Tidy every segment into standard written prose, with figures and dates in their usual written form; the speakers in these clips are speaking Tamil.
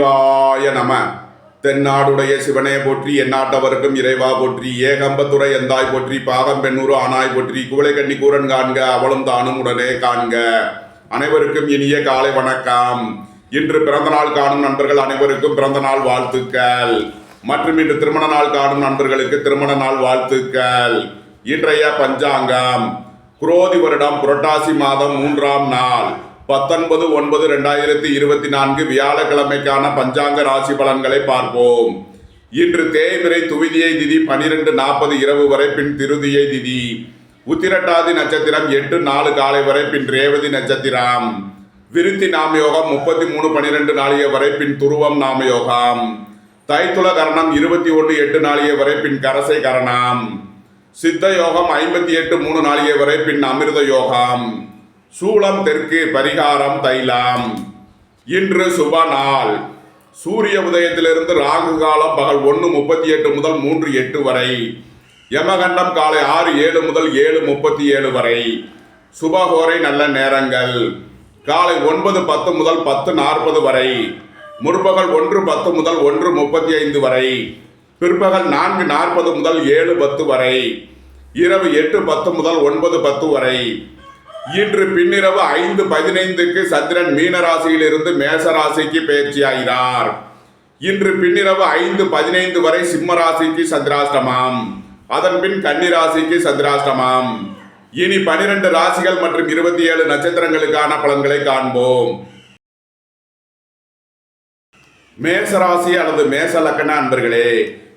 சிவாய நம. தென்னாடுடைய சிவனே போற்றி, எந்நாட்டவருக்கும் இறைவா போற்றி, ஏகம்பத்துறை எந்தாய் போற்றி, பாகம் பெண்ணூறு ஆனாய் போற்றி, குவளை கண்ணி கூரன் காண்க அவளும் தானும் உடனே காண்க. அனைவருக்கும் இனிய காலை வணக்கம். இன்று பிறந்த நாள் காணும் நண்பர்கள் அனைவருக்கும் பிறந்த நாள் வாழ்த்துக்கள். மற்றும் இன்று திருமண நாள் காணும் நண்பர்களுக்கு திருமண நாள் வாழ்த்துக்கள். இன்றைய பஞ்சாங்கம் குரோதி வருடம் புரட்டாசி மாதம் 3ஆம் நாள் 19/9/2024 வியாழக்கிழமைக்கான பஞ்சாங்க ராசி பலன்களை பார்ப்போம். இன்று தேய்பிறை துவிதியை திதி 12:40 இரவு வரை, பின் திருதியை திதி. உத்திரட்டாதி நட்சத்திரம் 8:04 காலை வரை, பின் ரேவதி நட்சத்திரம். விருத்தி நாமயோகம் 33:12 நாளிகை வரை, பின் துருவம் நாமயோகம். தைத்துல கரணம் 21:08 நாளிகை வரை, பின் கரசை கரணம். சித்த யோகம் 58:3 நாளிகை வரை, பின் அமிர்த யோகம். சூளம் தெற்கு, பரிகாரம் தைலம். இன்று சுப நாள். சூரிய உதயத்திலிருந்து ராகு காலம் பகல் 1:38 முதல் 3:08 வரை. யமகண்டம் காலை 6:07 முதல் 7:37 வரை. சுபகோரை நல்ல நேரங்கள் காலை 9:10 முதல் 10:40 வரை. முற்பகல் 1:10 முதல் 1:35 வரை. பிற்பகல் 4:40 முதல் 7:10 வரை. இரவு 8:10 முதல் 9:10 வரை. இன்று பின்னிரவு 5:15க்கு சந்திரன் மீன ராசியிலிருந்து மேச ராசிக்கு பயிற்சியாகிறார். இன்று பின்னிரவு 5:15 வரை சிம்ம ராசிக்கு சந்திராஷ்டமம், அதன் பின் கன்னி ராசிக்கு சந்திராஷ்டமம். இனி 12 ராசிகள் மற்றும் 27 நட்சத்திரங்களுக்கான பலன்களை காண்போம். மேசராசி அல்லது மேச லக்கண அன்பர்களே,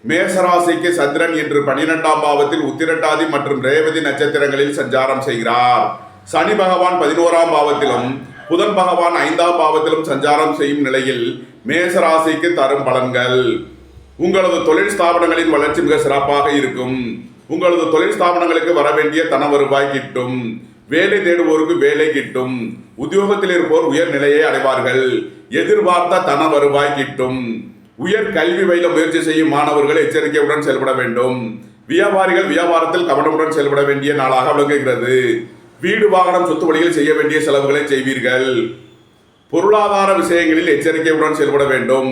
மேசராசிக்கு சந்திரன் இன்று 12ஆம் பாவத்தில் உத்திரட்டாதி மற்றும் ரேவதி நட்சத்திரங்களில் சஞ்சாரம் செய்கிறார். சனி பகவான் 11ஆம் பாவத்திலும் புதன் பகவான் 5ஆம் பாவத்திலும் சஞ்சாரம் செய்யும் நிலையில் மேசராசிக்கு தரும் பலன்கள். உங்களது தொழில் ஸ்தாபனங்களின் வளர்ச்சி மிக சிறப்பாக இருக்கும். உங்களது தொழில் ஸ்தாபனங்களுக்கு வர வேண்டிய தன வருவாய் கிட்டும். வேலை தேடுவோருக்கு வேலை கிட்டும். உத்தியோகத்தில் இருப்போர் உயர் நிலையை அடைவார்கள். எதிர்பார்த்த தன வருவாய் கிட்டும். உயர் கல்வி பயில முயற்சி செய்யும் மாணவர்கள் எச்சரிக்கையுடன் செயல்பட வேண்டும். வியாபாரிகள் வியாபாரத்தில் கவனமுடன் செயல்பட வேண்டிய நாளாக விளங்குகிறது. வீடு வாகனம் சொத்து வழியில் செய்ய வேண்டிய செலவுகளை செய்வீர்கள். பொருளாதார விஷயங்களில் எச்சரிக்கையுடன் செயல்பட வேண்டும்.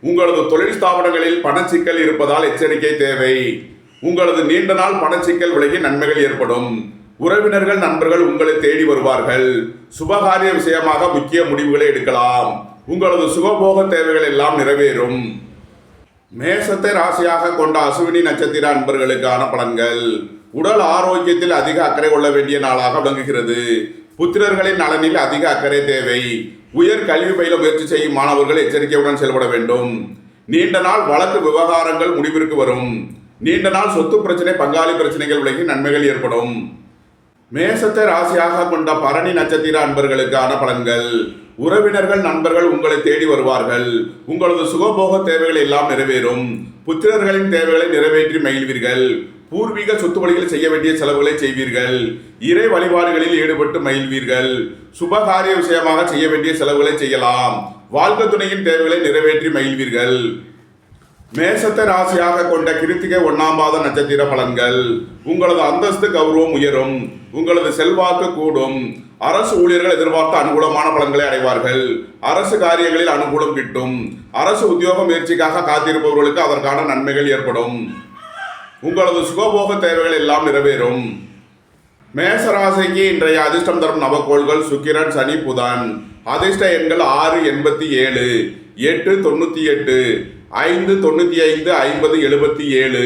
உங்களது தொழில் ஸ்தாபனங்களில் பணச்சிக்கல் இருப்பதால் எச்சரிக்கை தேவை. உங்களது நீண்ட நாள் பணச்சிக்கல் விலகி நன்மைகள் ஏற்படும். உறவினர்கள் நண்பர்கள் உங்களை தேடி வருவார்கள். சுபகாரிய விஷயமாக முக்கிய முடிவுகளை எடுக்கலாம். உங்களது சுகபோக தேவைகள் எல்லாம் நிறைவேறும். மேசத்தை ராசியாக கொண்ட அசுவினி நட்சத்திர அன்பர்களுக்கான பலன்கள். உடல் ஆரோக்கியத்தில் அதிக அக்கறை கொள்ள வேண்டிய நாளாக விளங்குகிறது. புத்திரர்களின் நலனில் அதிக அக்கறை தேவை. உயர் கல்வி பயில முயற்சி செய்யும் மாணவர்கள் எச்சரிக்கையுடன் செயல்பட வேண்டும். நீண்ட நாள் வழக்கு விவகாரங்கள் முடிவிற்கு வரும். நீண்ட நாள் சொத்து பிரச்சனை பங்காளி பிரச்சனைகள் விலகி நன்மைகள் ஏற்படும். மேசத்தை ராசியாக கொண்ட பரணி நட்சத்திர அன்பர்களுக்கான பலன்கள். உறவினர்கள் நண்பர்கள் உங்களை தேடி வருவார்கள். உங்களது சுகபோக தேவைகள் எல்லாம் நிறைவேறும். புத்திரர்களின் தேவைகளை நிறைவேற்றி மகிழ்வீர்கள். பூர்வீக சொத்து வழியில் செய்ய வேண்டிய செலவுகளை செய்வீர்கள். இறை வழிபாடுகளில் ஈடுபட்டு மகிழ்வீர்கள். சுபகாரிய விஷயமாக செய்ய வேண்டிய செலவுகளை செய்யலாம். வாழ்க்கை துணையின் தேவைகளை நிறைவேற்றி மகிழ்வீர்கள். மேசத்தை ராசியாக கொண்ட கிருத்திகை 1ஆம் பாத நட்சத்திர பலன்கள். உங்களது அந்தஸ்து கௌரவம் உயரும். உங்களது செல்வாக்கு கூடும். அரசு ஊழியர்கள் எதிர்பார்த்த அனுகூலமான பலன்களை அடைவார்கள். அரசு காரியங்களில் அனுகூலம் கிட்டும். அரசு உத்தியோக முயற்சிக்காக காத்திருப்பவர்களுக்கு அதற்கான நன்மைகள் ஏற்படும். உங்களது சுகபோக தேவைகள் எல்லாம் நிறைவேறும். மேசராசிக்கு இன்றைய அதிர்ஷ்டம் தரும் நவக்கோள்கள் சுக்கிரன், சனி, புதன். அதிர்ஷ்ட எண்கள் 687, 898, 595, 5077.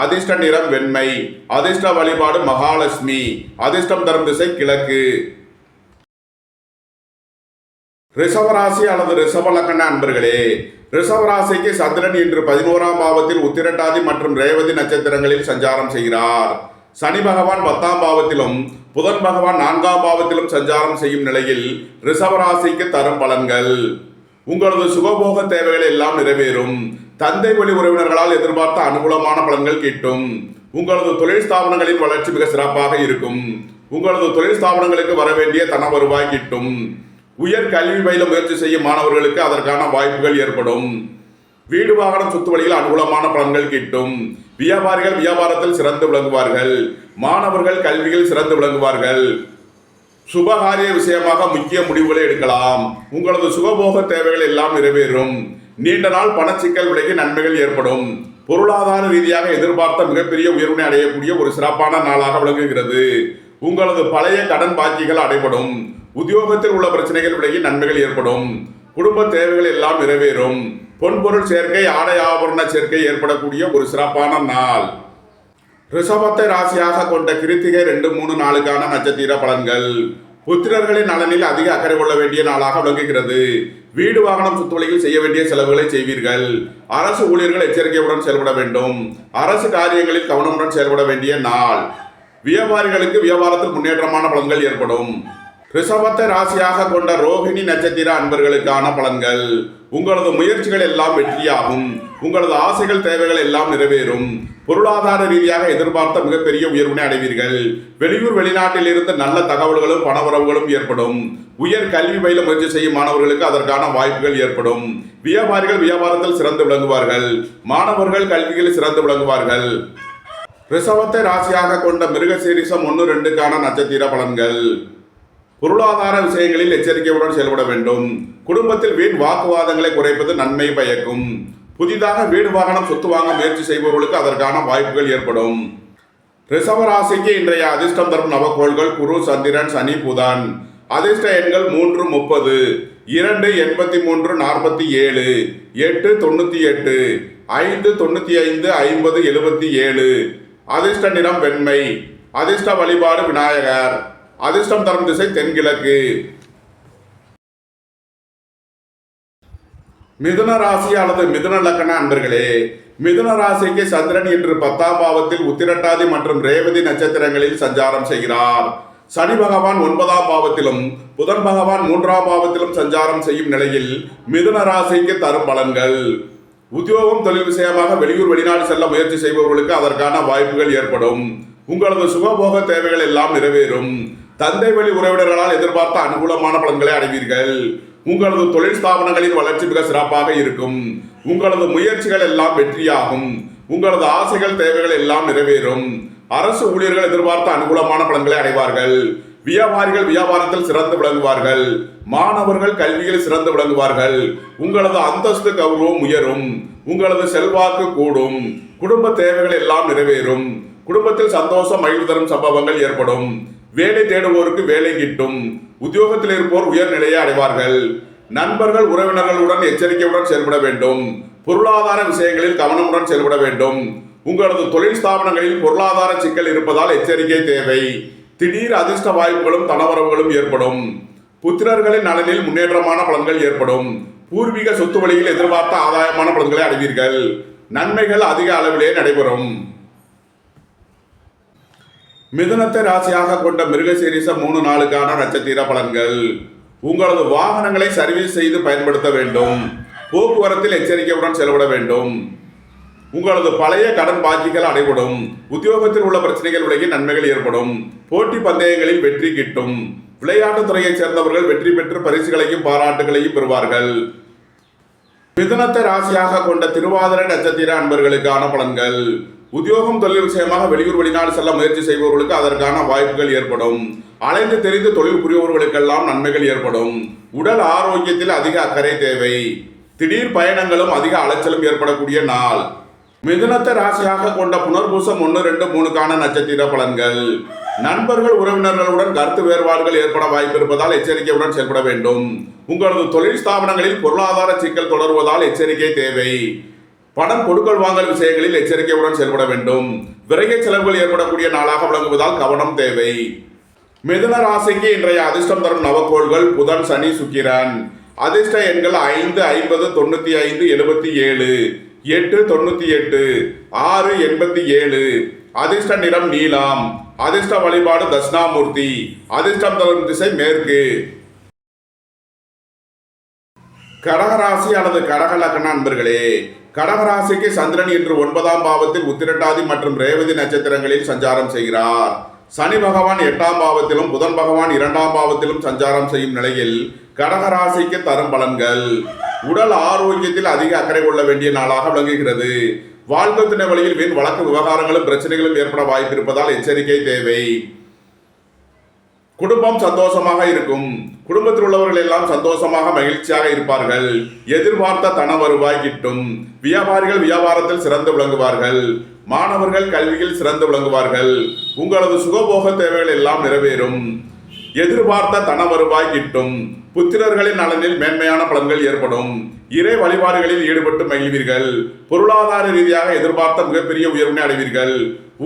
அதிர்ஷ்ட நிறம் வெண்மை. அதிர்ஷ்ட வழிபாடு மகாலட்சுமி. அதிர்ஷ்டம் தரும் திசை கிழக்கு. ரிஷபராசி அல்லது ரிஷப லக்கண அன்பர்களே, ரிஷபராசிக்கு சந்திரன் இன்று 11ஆம் பாவத்தில் உத்திரட்டாதி மற்றும் ரேவதி நட்சத்திரங்களில் சஞ்சாரம் செய்கிறார். சனி பகவான் 10ஆம் பாவத்திலும் புதன் பகவான் 4ஆம் பாவத்திலும் சஞ்சாரம் செய்யும் நிலையில் ரிஷபராசிக்கு தரும் பலன்கள். உங்களது சுகபோக தேவைகள் எல்லாம் நிறைவேறும். தந்தை வழி உறவினர்களால் எதிர்பார்த்த அனுகூலமான பலன்கள் கிட்டும். உங்களது தொழில் ஸ்தாபனங்களின் வளர்ச்சி மிக சிறப்பாக இருக்கும். உங்களது தொழில் ஸ்தாபனங்களுக்கு வர வேண்டிய தன வருவாய் கிட்டும். உயர் கல்வி பயில முயற்சி செய்யும் மாணவர்களுக்கு அதற்கான வாய்ப்புகள் ஏற்படும். வீடு வாகனம் சொத்து வழியில் அனுகூலமான பலன்கள் கிட்டும். வியாபாரிகள் வியாபாரத்தில் சிறந்து விளங்குவார்கள். மாணவர்கள் கல்வியில் சிறந்து விளங்குவார்கள். சுபகாரிய விஷயமாக முக்கிய முடிவுகளை எடுக்கலாம். உங்களது சுகபோக தேவைகள் எல்லாம் நிறைவேறும். நீண்ட நாள் பணச்சிக்கல் விலகி நன்மைகள் ஏற்படும். பொருளாதார ரீதியாக எதிர்பார்த்த மிகப்பெரிய உயர்வினை அடையக்கூடிய ஒரு சிறப்பான நாளாக விளங்குகிறது. உங்களது பழைய கடன் பாக்கிகள் அடைபடும். உத்தியோகத்தில் உள்ள பிரச்சனைகள் விலகி நன்மைகள் ஏற்படும். குடும்ப தேவைகள் எல்லாம் நிறைவேறும். பொன்பொருள் சேர்க்கை, ஆடை ஆபரண சேர்க்கை ஏற்படக்கூடிய ஒரு சிறப்பான நாள். ரிஷபத்தை ராசியாக கொண்ட கிருத்திகை 2, 3 நாளுக்கான நட்சத்திர பலன்கள். புத்திரர்களின் நலனில் அதிக அக்கறை கொள்ள வேண்டிய நாளாக விளங்குகிறது. வீடு வாகனம் சுற்றுவழியில் செய்ய வேண்டிய செலவுகளை செய்வீர்கள். அரசு ஊழியர்கள் எச்சரிக்கையுடன் செயல்பட வேண்டும். அரசு காரியங்களில் கவனமுடன் செயல்பட வேண்டிய நாள். வியாபாரிகளுக்கு வியாபாரத்தில் முன்னேற்றமான பலன்கள் ஏற்படும். ரிஷபத்தை ராசியாக கொண்ட ரோகிணி நட்சத்திர அன்பர்களுக்கான பலன்கள். உங்களது முயற்சிகள் எல்லாம் வெற்றியாகும். உங்களது ஆசைகள், தேவைகள் எல்லாம் நிறைவேறும். பொருளாதார ரீதியாக எதிர்பார்த்த மிகப்பெரிய உயர்வினை அடைவீர்கள். வெளியூர் வெளிநாட்டில் இருந்து நல்ல தகவல்களும் பணவரவுகளும் ஏற்படும். உயர் கல்வி பயில முயற்சி செய்யும் மாணவர்களுக்கு அதற்கான வாய்ப்புகள் ஏற்படும். வியாபாரிகள் வியாபாரத்தில் சிறந்து விளங்குவார்கள். மாணவர்கள் கல்வியில் சிறந்து விளங்குவார்கள். ரிஷபத்தை ராசியாக கொண்ட மிருகசீரிஷம் 1, 2க்கான நட்சத்திர பலன்கள். பொருளாதார விஷயங்களில் எச்சரிக்கையுடன் செயல்பட வேண்டும். குடும்பத்தில் வீண் வாக்குவாதங்களை குறைப்பது நன்மை பயக்கும். புதிதாக வீடு வாகனம் சொத்து வாங்க முயற்சி செய்பவர்களுக்கு அதற்கான வாய்ப்புகள் ஏற்படும். ரிஷப ராசிக்கு இன்றைய அதிர்ஷ்டம் தரும் நவக்கோள்கள் குரு, சந்திரன், சனி, புதன். அதிர்ஷ்ட எண்கள் 3, 30, 2, 83, 47, 8, 98, 5, 95, 50, 77. அதிர்ஷ்ட நிறம் வெண்மை. அதிர்ஷ்ட வழிபாடு விநாயகர். அதிர்ஷ்டம் தரும் திசை தென்கிழக்கு. மிதுன ராசி அல்லது மிதுன லக்ன அன்பர்களே, மிதுன ராசிக்கு சந்திரன் இன்று 10ஆம் பாவத்தில் உத்திரட்டாதி மற்றும் ரேவதி நட்சத்திரங்களில் சஞ்சாரம் செய்கிறார். சனி பகவான் 9ஆம் பாவத்திலும் புதன் பகவான் 3ஆம் பாவத்திலும் சஞ்சாரம் செய்யும் நிலையில் மிதுன ராசிக்கு தரும் பலன்கள். உத்தியோகம், தொழில் விஷயமாக வெளியூர் வெளிநாடு செல்ல முயற்சி செய்பவர்களுக்கு அதற்கான வாய்ப்புகள் ஏற்படும். உங்களது சுகபோக தேவைகள் எல்லாம் நிறைவேறும். தந்தை வழி உறவினர்களால் எதிர்பார்த்த அனுகூலமான பலன்களை அடைவீர்கள். உங்களது தொழில் ஸ்தாபனங்களின் வளர்ச்சி மிக சிறப்பாக இருக்கும். உங்களது முயற்சிகள் எல்லாம் வெற்றியாகும். உங்களது ஆசைகள், தேவைகள் எல்லாம் நிறைவேறும். அரசு ஊழியர்கள் எதிர்பார்த்த அனுகூலமான பலன்களை அடைவார்கள். வியாபாரிகள் வியாபாரத்தில் சிறந்து விளங்குவார்கள். மாணவர்கள் கல்வியில் சிறந்து விளங்குவார்கள். உங்களது அந்தஸ்து, கௌரவம் உயரும். உங்களது செல்வாக்கு கூடும். குடும்ப தேவைகள் எல்லாம் நிறைவேறும். குடும்பத்தில் சந்தோஷம், மகிழ்வு தரும் சம்பவங்கள் ஏற்படும். வேலை தேடுவோருக்கு வேலை கிட்டும். உத்தியோகத்தில் இருப்போர் உயர்நிலையை அடைவார்கள். நண்பர்கள், உறவினர்களுடன் எச்சரிக்கையுடன் செயல்பட வேண்டும். பொருளாதார விஷயங்களில் கவனமுடன் செயல்பட வேண்டும். உங்களது தொழில் ஸ்தாபனங்களில் பொருளாதார சிக்கல் இருப்பதால் எச்சரிக்கை தேவை. திடீர் அதிர்ஷ்ட வாய்ப்புகளும் தனவரவுகளும் ஏற்படும். புத்திரர்களின் நலனில் முன்னேற்றமான பலன்கள் ஏற்படும். பூர்வீக சொத்து வழியில் எதிர்பார்த்த ஆதாயமான பலன்களை அடைவீர்கள். நன்மைகள் அதிக அளவிலே நடைபெறும். மிதுனத்தை ராசியாக கொண்ட மிருகசீரிஷம் 3 நாளுக்கான நட்சத்திர பலன்கள். உங்களது வாகனங்களை சர்வீஸ் செய்து பயன்படுத்த வேண்டும். போக்குவரத்தில் எச்சரிக்கையுடன் செயல்பட வேண்டும். உங்களது பழைய கடன் பாக்கிகள் அடைபடும். உத்தியோகத்தில் உள்ள பிரச்சனைகள் விலகி நன்மைகள் ஏற்படும். போட்டி பந்தயங்களில் வெற்றி கிட்டும். விளையாட்டுத் துறையைச் சேர்ந்தவர்கள் வெற்றி பெற்று பரிசுகளையும் பாராட்டுகளையும் பெறுவார்கள். மிதுனத்தை ராசியாக கொண்ட திருவாதிரை நட்சத்திர அன்பர்களுக்கான பலன்கள். உத்தியோகம், தொழில் விஷயமாக வெளியூர் வெளிநாடு செல்ல முயற்சி செய்பவர்களுக்கு அதற்கான வாய்ப்புகள் ஏற்படும். அலைந்து தெரிந்து தொழில் புரிபவர்களுக்கெல்லாம் நன்மைகள் ஏற்படும். உடல் ஆரோக்கியத்தில் அதிக அக்கறை தேவை. திடீர் பயணங்களும் அதிக அலைச்சலும் ஏற்படக்கூடிய நாள். மிதுனத்தை ராசியாக கொண்ட புனர்பூசம் 1, 2, 3க்கான நட்சத்திர பலன்கள். நண்பர்கள், உறவினர்களுடன் கருத்து வேறுபாடுகள் ஏற்பட வாய்ப்பு இருப்பதால் எச்சரிக்கையுடன் செயல்பட வேண்டும். உங்களது தொழில் ஸ்தாபனங்களில் பொருளாதார சிக்கல் தொடருவதால் எச்சரிக்கை தேவை. பணம் கொடுக்கல் வாங்கல் விஷயங்களில் எச்சரிக்கையுடன் செயல்பட வேண்டும். விரைய செலவுகள் ஏற்படக்கூடிய நாளாக விளங்குவதால் கவனம் தேவை. மிதுன ராசிக்கு இன்றைய அதிர்ஷ்டம் தரும் நவக்கோள்கள் புதன், சனி, சுக்கிரன். அதிர்ஷ்ட எண்கள் 5, 50, 95, 77, 8, 98, 6, 87. அதிர்ஷ்ட நிறம் நீலம். அதிர்ஷ்ட வழிபாடு தட்சிணாமூர்த்தி. அதிர்ஷ்டம் தரும் திசை மேற்கு. கடகராசி அல்லது கடக லக்ன அன்பர்களே, கடகராசிக்கு சந்திரன் இன்று 9ஆம் பாவத்தில் உத்திரட்டாதி மற்றும் ரேவதி நட்சத்திரங்களில் சஞ்சாரம் செய்கிறார். சனி பகவான் 8ஆம் பாவத்திலும் புதன் பகவான் 2ஆம் பாவத்திலும் சஞ்சாரம் செய்யும் நிலையில் கடகராசிக்கு தரும் பலன்கள். உடல் ஆரோக்கியத்தில் அதிக அக்கறை கொள்ள வேண்டிய நாளாக விளங்குகிறது. வாழ்க்கை துணை வழியில் வீண் வழக்கு விவகாரங்களும் பிரச்சனைகளும் ஏற்பட வாய்ப்பு இருப்பதால் எச்சரிக்கை தேவை. குடும்பம் சந்தோஷமாக இருக்கும். குடும்பத்தில் உள்ளவர்கள் எல்லாம் சந்தோஷமாக மகிழ்ச்சியாக இருப்பார்கள். எதிர்பார்த்த தன வருவாய் கிட்டும். வியாபாரிகள் வியாபாரத்தில் சிறந்து விளங்குவார்கள். மாணவர்கள் கல்வியில் சிறந்து விளங்குவார்கள். உங்களது சுகபோக தேவைகள் எல்லாம் நிறைவேறும். எதிர்பார்த்த தன வருவாய் கிட்டும். புத்திரர்களின் நலனில் மேன்மையான பலன்கள் ஏற்படும். இறை வழிபாடுகளில் ஈடுபட்டு மகிழ்வீர்கள். பொருளாதார ரீதியாக எதிர்பார்த்த மிகப்பெரிய உயர்வினை அடைவீர்கள்.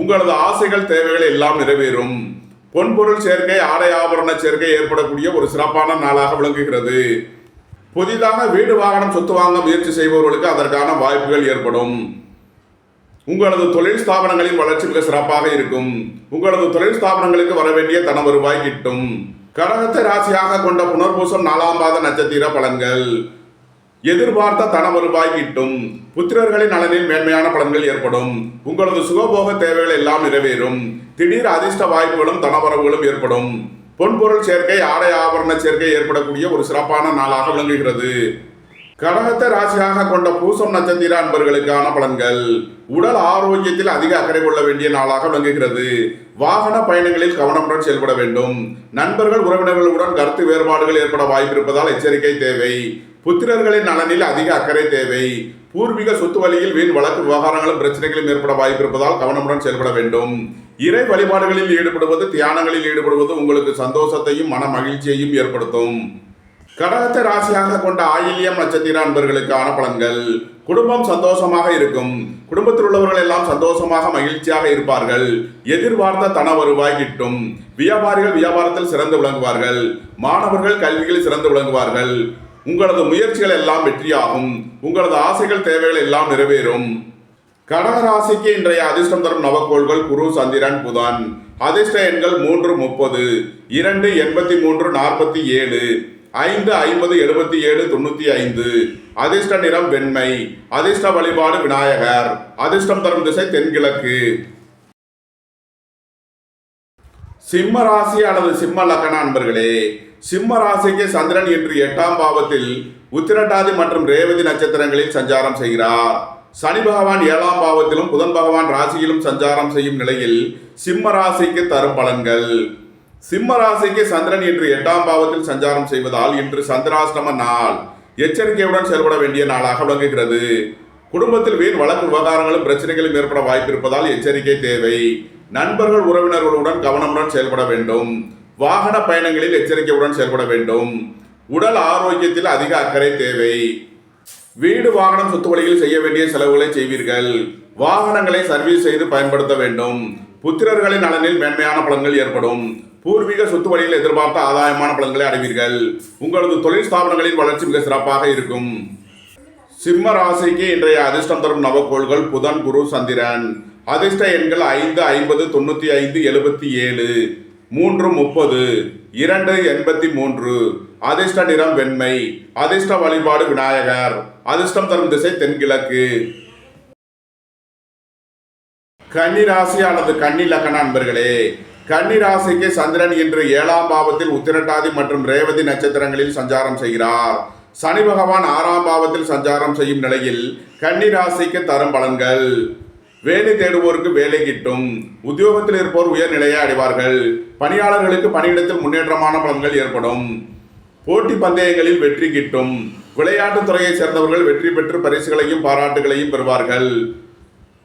உங்களது ஆசைகள் தேவைகள் எல்லாம் நிறைவேறும். பொன்பொருள் சேர்க்கை ஆடை ஆபரண சேர்க்கை ஏற்படக்கூடிய ஒரு சிறப்பான நாளாக விளங்குகிறது. புதிதாக வீடு வாகனம் சொத்து வாங்க முயற்சி செய்பவர்களுக்கு அதற்கான வாய்ப்புகள் ஏற்படும். உங்களது தொழில் ஸ்தாபனங்களின் வளர்ச்சி மிக சிறப்பாக இருக்கும். உங்களது தொழில் ஸ்தாபனங்களுக்கு வர வேண்டிய தன வருவாய் கிட்டும். கடகத்தை ராசியாக கொண்ட புனர்பூசம் 4ஆம் பாத நட்சத்திர பலன்கள். எதிர்பார்த்த தன வருவாய் கிட்டும். புத்திரர்களின் நலனில் மேன்மையான பலன்கள் ஏற்படும். உங்களது சுகபோக தேவைகள் எல்லாம் நிறைவேறும். திடீர் அதிர்ஷ்ட வாய்ப்புகளும் தனவரவுகளும் ஏற்படும். பொன்பொருள் சேர்க்கை ஆடை ஆபரண சேர்க்கை ஏற்படக்கூடிய ஒரு சிறப்பான நாளாக விளங்குகிறது. கடகத்தை ராசியாக கொண்ட பூசம் நட்சத்திர அன்பர்களுக்கான பலன்கள். உடல் ஆரோக்கியத்தில் அதிக அக்கறை கொள்ள வேண்டிய நாளாக விளங்குகிறது. வாகன பயணங்களில் கவனமுடன் செயல்பட வேண்டும். நண்பர்கள் உறவினர்களுடன் கருத்து வேறுபாடுகள் ஏற்பட வாய்ப்பிருப்பதால் எச்சரிக்கை தேவை. புத்திரர்களின் நலனில் அதிக அக்கறை தேவை. பூர்வீக சொத்து வழியில் வீண் வழக்கு விவகாரங்களும் பிரச்சனைகளும் ஏற்பட வாய்ப்பிருப்பதால் கவனமுடன் செயல்பட வேண்டும். இறை வழிபாடுகளில் ஈடுபடுவது தியானங்களில் ஈடுபடுவது உங்களுக்கு சந்தோஷத்தையும் மன மகிழ்ச்சியையும் ஏற்படுத்தும். கடகத்தை ராசியாக கொண்ட ஆயில்யம் நட்சத்திர அன்பர்களுக்கான பலன்கள். குடும்பம் சந்தோஷமாக இருக்கும். குடும்பத்தில் உள்ளவர்கள் எல்லாம் சந்தோஷமாக மகிழ்ச்சியாக இருப்பார்கள். எதிர்பார்த்த தன வருவாய் கிட்டும். வியாபாரிகள் வியாபாரத்தில் சிறந்து விளங்குவார்கள். மாணவர்கள் கல்வியில் சிறந்து விளங்குவார்கள். உங்களது முயற்சிகள் எல்லாம் வெற்றியாகும். உங்களது ஆசைகள் தேவைகள் எல்லாம் நிறைவேறும். கடக ராசிக்கு இன்றைய அதிர்ஷ்டம் தரும் நவக்கோள்கள் குரு சந்திரன் புதன். அதிர்ஷ்ட எண்கள் 3 30 2 83 47 5 50 77 95. அதிர்ஷ்ட நிறம் வெண்மை. அதிர்ஷ்ட வழிபாடு விநாயகர். அதிர்ஷ்டம் தரும் திசை தென்கிழக்கு. சிம்ம ராசி அல்லது சிம்ம லக்ன அன்பர்களே, சிம்ம ராசிக்கு சந்திரன் இன்று 8ஆம் பாவத்தில் உத்திரட்டாதி மற்றும் ரேவதி நட்சத்திரங்களில் சஞ்சாரம் செய்கிறார். சனி பகவான் 7ஆம் பாவத்திலும் புதன் பகவான் ராசியிலும் சஞ்சாரம் செய்யும் நிலையில் சிம்ம ராசிக்கு தரும் பலன்கள். சிம்ம ராசிக்கு சந்திரன் இன்று 8ஆம் பாவத்தில் சஞ்சாரம் செய்வதால் இன்று சந்திராஷ்டம நாள். எச்சரிக்கையுடன் செயல்பட வேண்டிய நாளாக விளங்குகிறது. குடும்பத்தில் வீண் வழக்கு விவகாரங்களும் பிரச்சனைகளும் ஏற்பட வாய்ப்பிருப்பதால் எச்சரிக்கை தேவை. நண்பர்கள் உறவினர்களுடன் கவனமுடன் செயல்பட வேண்டும். வாகன பயணங்களில் எச்சரிக்கையுடன் செயல்பட வேண்டும். உடல் ஆரோக்கியத்தில் அதிக அக்கறை தேவை. வீடு வாகனம் சொத்து வழியில் செய்ய வேண்டிய செலவுகளை செய்வீர்கள். வாகனங்களை சர்வீஸ் செய்து பயன்படுத்த வேண்டும். புத்திரர்களின் நலனில் மேன்மையான பலன்கள் ஏற்படும். பூர்வீக சொத்து வழியில் எதிர்பார்த்த ஆதாயமான பலன்களை அடைவீர்கள். உங்களது தொழில் ஸ்தாபனங்களின் வளர்ச்சி மிக சிறப்பாக இருக்கும். சிம்ம ராசிக்கு இன்றைய அதிர்ஷ்டம் தரும் நவக்கோள்கள் புதன் குரு சந்திரன். அதிர்ஷ்ட எண்கள் 5 50 95 77 3 30 2 83. அதிர்ஷ்ட நிறம் வெண்மை. அதிர்ஷ்ட வழிபாடு விநாயகர். அதிர்ஷ்டம் தரும் திசை தென்கிழக்கு. கன்னி ராசி அல்லது கன்னி லக்ன அன்பர்களே, கன்னி ராசிக்கு சந்திரன் இன்று 7ஆம் பாவத்தில் உத்திரட்டாதி மற்றும் ரேவதி நட்சத்திரங்களில் சஞ்சாரம் செய்கிறார். சனி பகவான் 6ஆம் பாவத்தில் சஞ்சாரம் செய்யும் நிலையில் கன்னி ராசிக்கு தரும் பலன்கள். வேலை தேடுவோருக்கு வேலை கிட்டும். உத்தியோகத்தில் இருப்போர் உயர்நிலையை அடைவார்கள். பணியாளர்களுக்கு பணியிடத்தில் முன்னேற்றமான பலன்கள் ஏற்படும். போட்டி பந்தயங்களில் வெற்றி கிட்டும். விளையாட்டுத் துறையை சேர்ந்தவர்கள் வெற்றி பெற்று பரிசுகளையும் பாராட்டுகளையும் பெறுவார்கள்.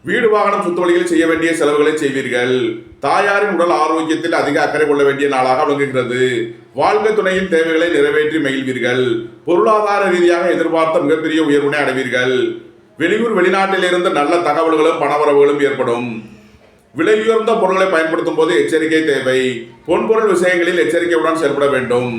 வீடு வாகனம் சொத்து வழியில் செய்ய வேண்டிய செலவுகளை செய்வீர்கள். தாயாரின் உடல் ஆரோக்கியத்தில் அதிக அக்கறை கொள்ள வேண்டிய நாளாக விளங்குகிறது. வாழ்க்கை துணையின் தேவைகளை நிறைவேற்றி மகிழ்வீர்கள். பொருளாதார ரீதியாக எதிர்பார்த்த மிகப்பெரிய உயர்வினை அடைவீர்கள். வெளியூர் வெளிநாட்டில் இருந்து நல்ல தகவல்களும் பணவரவுகளும் ஏற்படும். விலையுயர்ந்த பொருட்களை பயன்படுத்தும் போது எச்சரிக்கை தேவை. பொன்பொருள் விஷயங்களில் எச்சரிக்கையுடன் செயல்பட வேண்டும்.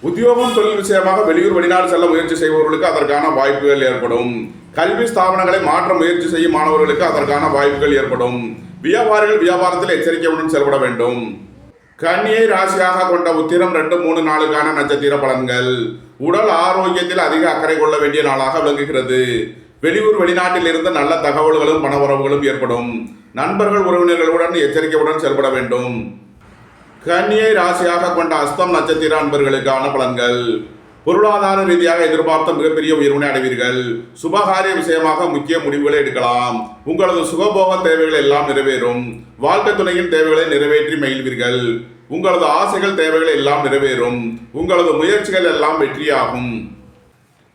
உத்தியோகம் தொழில் விஷயமாக வெளியூர் வெளிநாடு செல்ல முயற்சி செய்பவர்களுக்கு அதற்கான வாய்ப்புகள் ஏற்படும். கல்வி ஸ்தாபனங்களை மாற்ற முயற்சி செய்யும் மாணவர்களுக்கு அதற்கான வாய்ப்புகள் ஏற்படும். வியாபாரிகள் வியாபாரத்தில் எச்சரிக்கையுடன் செயல்பட வேண்டும். கன்னியை ராசியாக கொண்ட உத்திரம் 2 3 நாளுக்கான நட்சத்திர பலன்கள். உடல் ஆரோக்கியத்தில் அதிக அக்கறை கொள்ள வேண்டிய நாளாக விளங்குகிறது. வெளியூர் வெளிநாட்டில் இருந்து நல்ல தகவல்களும் பணவரவுகளும் ஏற்படும். நண்பர்கள் உறவினர்களுடன் எச்சரிக்கையுடன் செயல்பட வேண்டும். கன்னியை ராசியாக கொண்ட அஸ்தம் நட்சத்திர அன்பர்களுக்கான பலன்கள். பொருளாதார ரீதியாக எதிர்பார்த்த மிகப்பெரிய உயர்வினை அடைவீர்கள். சுபகாரிய விஷயமாக முக்கிய முடிவுகளை எடுக்கலாம். உங்களது சுகபோக தேவைகள் எல்லாம் நிறைவேறும். வாழ்க்கை துணையின் தேவைகளை நிறைவேற்றி மகிழ்வீர்கள். உங்களது ஆசைகள் தேவைகள் எல்லாம் நிறைவேறும். உங்களது முயற்சிகள் எல்லாம் வெற்றியாகும்.